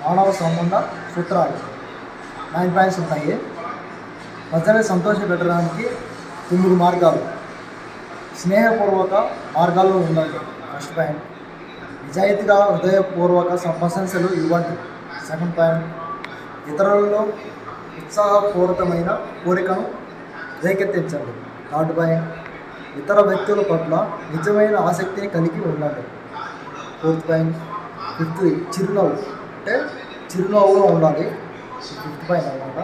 మానవ సంబంధ సూత్రాలు 9 పాయింట్స్ ఉంటాయి. ప్రజల్ని సంతోషపెట్టడానికి 9 మార్గాలు. స్నేహపూర్వక మార్గాల్లో ఉండండి. First point. నిజాయితీగా హృదయపూర్వక ప్రశంసలు ఇవ్వండి. Second point. ఇతరులలో ఉత్సాహపూరితమైన కోరికను రేకెత్తించండి. Third point. ఇతర వ్యక్తుల పట్ల నిజమైన ఆసక్తిని కలిగి ఉండండి. Fourth point. ఫిఫ్త్, చిరునవ్వుగా ఉండాలి. ఫిఫ్త్ పాయింట్ అనమాట.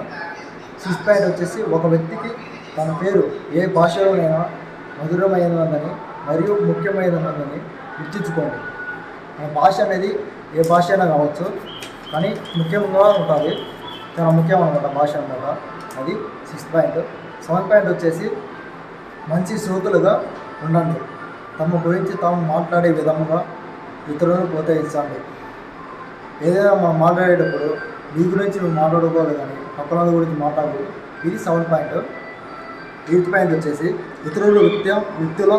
సిక్స్త్ పాయింట్ వచ్చేసి ఒక వ్యక్తికి తన పేరు ఏ భాషలోనైనా మధురమైనదని మరియు ముఖ్యమైనదని గుర్తించుకోండి. మన భాష అనేది ఏ భాష అయినా కావచ్చు, కానీ ముఖ్యంగా ఉంటుంది. చాలా ముఖ్యం అనమాట భాష అనమాట. అది సిక్స్త్ పాయింట్. సెవెంత్ పాయింట్ వచ్చేసి మంచి శ్రోతలుగా ఉండండి. తమ గురించి తాము మాట్లాడే విధముగా ఇతరులను ప్రోత్సహించండి. ఏదైనా మనం మాట్లాడేటప్పుడు నీ గురించి నువ్వు మాట్లాడుకోవాలి, కానీ పక్కన గురించి మాట్లాడకూడదు. ఇది 7th పాయింట్. 8th పాయింట్ వచ్చేసి వ్యక్తుల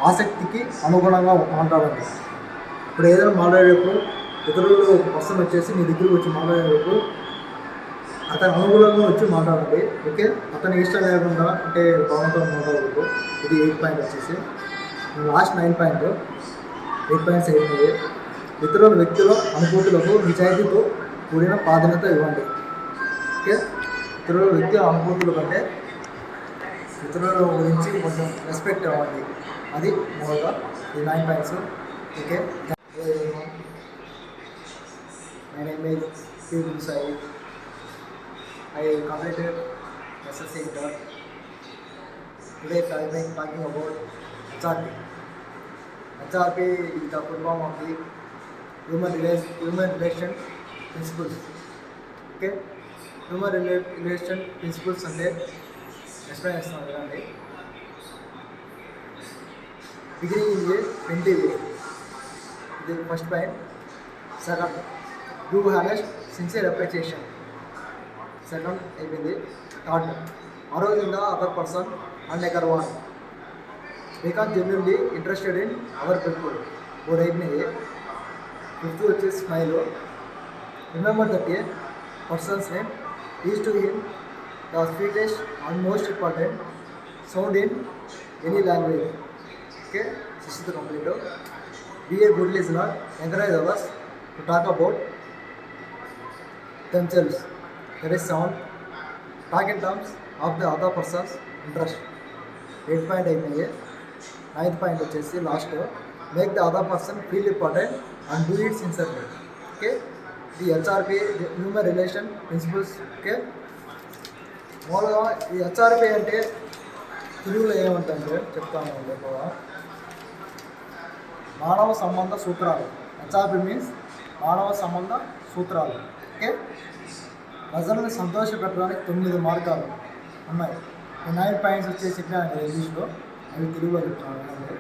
ఆసక్తికి అనుగుణంగా మాట్లాడండి. ఇప్పుడు ఏదైనా మాట్లాడేటప్పుడు ఇతరులు ఒక పర్సన్ వచ్చేసి నీ దగ్గరికి వచ్చి మాట్లాడేటప్పుడు అతని అనుగుణంగా వచ్చి మాట్లాడండి. ఓకే, అతనికి ఇష్టం లేకుండా అంటే భావంతో మాట్లాడకూడదు. ఇది 8th పాయింట్ వచ్చేసి. Last 9th point. 8 పాయింట్స్ అయిపోయి వ్యక్తుల అనుభూతులకు నిజాయితీతో కూడిన ప్రాధాన్యత ఇవ్వండి. ఓకే, వ్యక్తుల అనుభూతుల కంటే ఇతరుల గురించి కొంచెం రెస్పెక్ట్ ఇవ్వండి. అది మూడుగా ఈ 9 points. Okay, my name is P. Sai. I completed SSC Inter. Today I am talking about HRP. HRP is the full form of the Human Relation Principles. Okay, Human Relation Principles అంటే explain చేస్తాను కదండి. Beginning in a friendly way. ఇది first point. Second, do honest sincere appreciation. Second అయిపోయింది. Third, arouse in the other person and eager want. Become genuinely interested in other people. మూడు అయిపోయినాయి. Fifth వచ్చేసి smile. Remember that a person's name is to him the sweetest and most important sound in any language. Okay, sixth complete. Be a good listener. Encourage others to talk about themselves. There is sound. Talk in terms of the other person's interest. 8th point అయిపోయి. 9th point వచ్చేసి last, make the other person feel important and do it sincerely. Okay, the HRP human relation principles. Okay, మామూలుగా ఈ HRP అంటే తెలుగులో ఏమంటే చెప్తాను ఎక్కువగా, మానవ సంబంధ సూత్రాలు. హెచ్ఆర్పి మీన్స్ మానవ సంబంధ సూత్రాలు. ఓకే, ప్రజలను సంతోషపెట్టడానికి 9 మార్గాలు ఉన్నాయి. 9 పాయింట్స్ వచ్చేసి చెప్పినా ఇంగ్లీష్లో, అవి తెలుగులో చెప్తున్నాను.